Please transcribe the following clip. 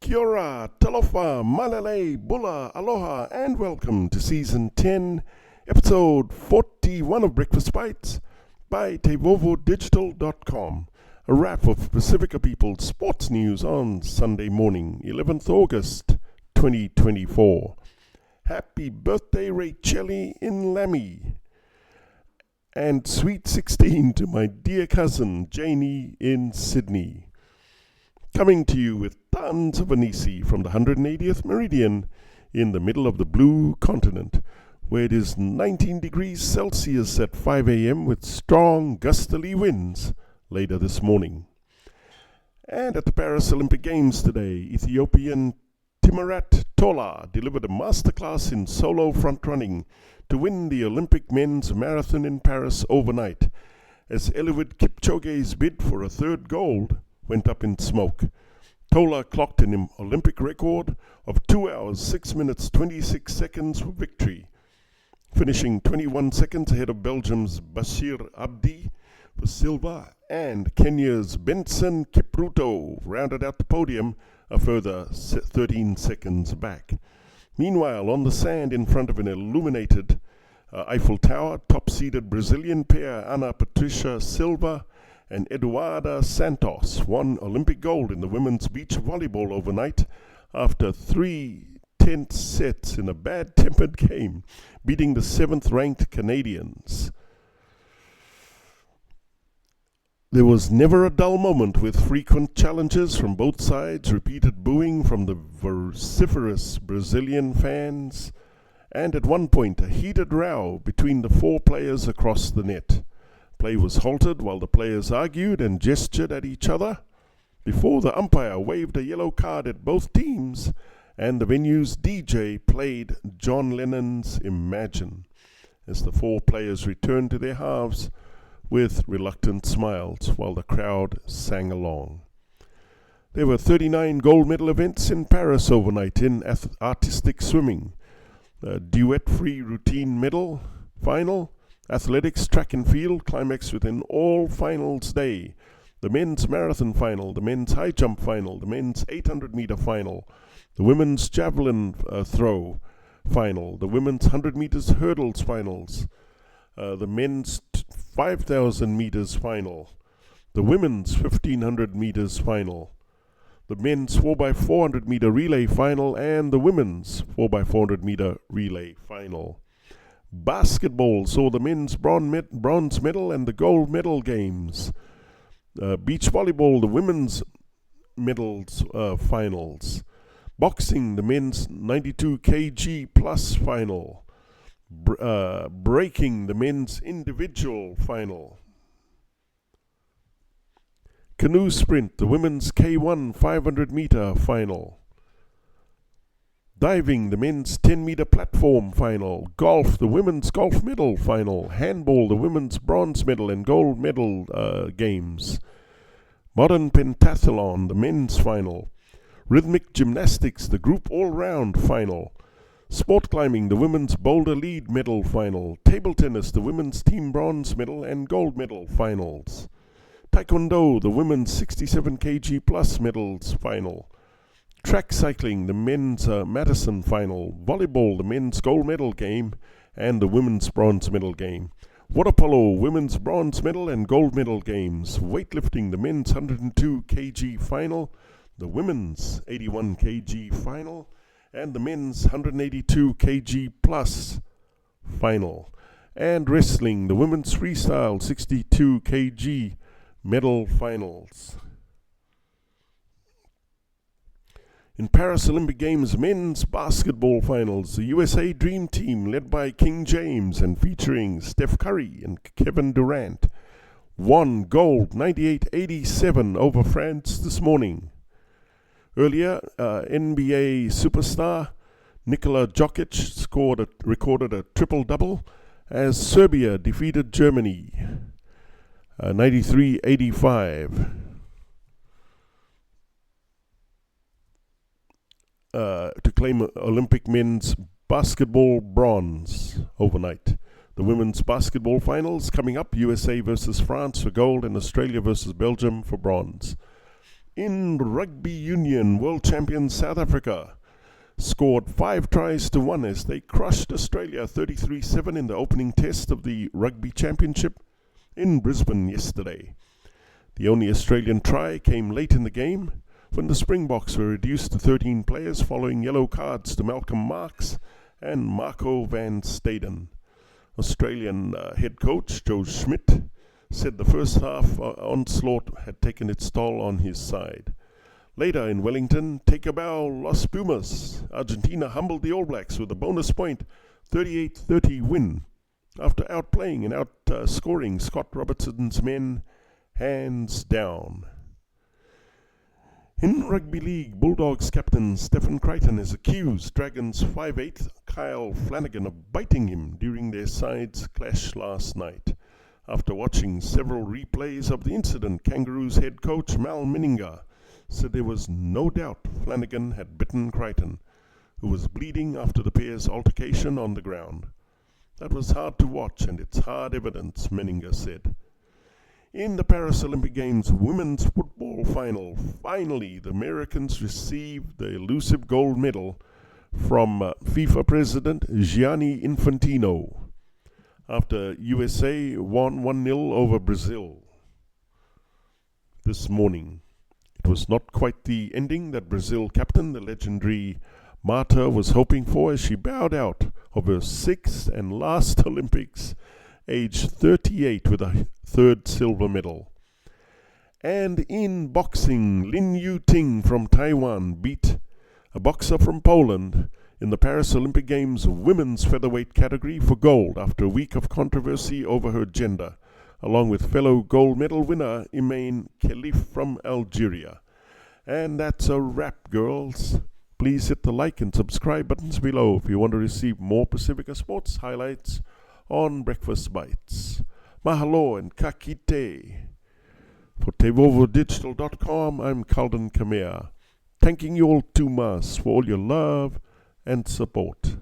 Kia ora, talofa, malele, bula, aloha, and welcome to Season 10, Episode 41 of Breakfast Bites by TeVovoDigital.com, a wrap of Pacifica People's sports news on Sunday morning, 11th August 2024. Happy birthday, Racheli in Lammy, and sweet 16 to my dear cousin Janie in Sydney. Coming to you with tons of Anisi from the 180th meridian in the middle of the blue continent, where it is 19 degrees Celsius at 5 a.m. with strong gusterly winds later this morning. And at the Paris Olympic Games today, Ethiopian Timirat Tola delivered a masterclass in solo front running to win the Olympic men's marathon in Paris overnight, as Eliud Kipchoge's bid for a third gold went up in smoke. Tola clocked an Olympic record of 2 hours, 6 minutes, 26 seconds for victory, finishing 21 seconds ahead of Belgium's Bashir Abdi for silver, and Kenya's Benson Kipruto rounded out the podium a further 13 seconds back. Meanwhile, on the sand in front of an illuminated Eiffel Tower, top-seeded Brazilian pair Ana Patricia Silva and Eduarda Santos won Olympic gold in the women's beach volleyball overnight after 3 tense sets in a bad-tempered game, beating the 7th-ranked Canadians. There was never a dull moment, with frequent challenges from both sides, repeated booing from the vociferous Brazilian fans, and at one point a heated row between the 4 players across the net. Play was halted while the players argued and gestured at each other before the umpire waved a yellow card at both teams, and the venue's DJ played John Lennon's Imagine as the 4 players returned to their halves with reluctant smiles while the crowd sang along. There were 39 gold medal events in Paris overnight in artistic swimming, a duet-free routine medal final, athletics, track and field, climax with an all-finals day, the men's marathon final, the men's high jump final, the men's 800-meter final, the women's javelin throw final, the women's 100 meters hurdles finals, the men's 5,000 meters final, the women's 1,500 meters final, the men's 4x400 meter relay final, and the women's 4x400 meter relay final. Basketball saw the men's bronze medal and the gold medal games. Beach volleyball, the women's medals finals. Boxing, the men's 92 kg plus final. Breaking, the men's individual final. Canoe sprint, the women's K1 500 meter final. Diving, the men's 10-meter platform final. Golf, the women's golf medal final. Handball, the women's bronze medal and gold medal games. Modern pentathlon, the men's final. Rhythmic gymnastics, the group all-round final. Sport climbing, the women's boulder lead medal final. Table tennis, the women's team bronze medal and gold medal finals. Taekwondo, the women's 67 kg plus medals final. Track cycling, the men's Madison final. Volleyball, the men's gold medal game and the women's bronze medal game. Water polo, women's bronze medal and gold medal games. Weightlifting, the men's 102 kg final, the women's 81 kg final, and the men's 182 kg plus final. And wrestling, the women's freestyle 62 kg medal finals. In Paris Olympic Games men's basketball finals, the USA Dream Team, led by King James and featuring Steph Curry and Kevin Durant, won gold 98-87 over France this morning. Earlier, NBA superstar Nikola Jokic recorded a triple-double as Serbia defeated Germany 93-85. To claim Olympic men's basketball bronze overnight. The women's basketball finals coming up, USA versus France for gold and Australia versus Belgium for bronze. In rugby union, world champion South Africa scored 5 tries to 1 as they crushed Australia 33-7 in the opening test of the Rugby Championship in Brisbane yesterday. The only Australian try came late in the game when the Springboks were reduced to 13 players following yellow cards to Malcolm Marx and Marco van Staden. Australian head coach Joe Schmidt said the first half onslaught had taken its toll on his side. Later in Wellington, take a bow, Los Pumas. Argentina humbled the All Blacks with a bonus point 38-30 win after outplaying and outscoring Scott Robertson's men hands down. In Rugby League, Bulldogs captain Stephen Crichton has accused Dragons 5'8" Kyle Flanagan of biting him during their sides' clash last night. After watching several replays of the incident, Kangaroos head coach Mal Meninga said there was no doubt Flanagan had bitten Crichton, who was bleeding after the pair's altercation on the ground. That was hard to watch, and it's hard evidence, Meninga said. In the Paris Olympic Games women's football final, finally the Americans received the elusive gold medal from FIFA President Gianni Infantino after USA won 1-0 over Brazil this morning. It was not quite the ending that Brazil captain, the legendary Marta, was hoping for as she bowed out of her 6th and last Olympics, aged 38, with a 3rd silver medal. And in boxing, Lin Yu Ting from Taiwan beat a boxer from Poland in the Paris Olympic Games women's featherweight category for gold after a week of controversy over her gender, along with fellow gold medal winner Imaine Khelif from Algeria. And that's a wrap, girls. Please hit the like and subscribe buttons below if you want to receive more Pacifica Sports highlights on Breakfast Bites. Mahalo and ka kite. For TeVovoDigital.com, I'm Calden Kamea, thanking you all too much for all your love and support.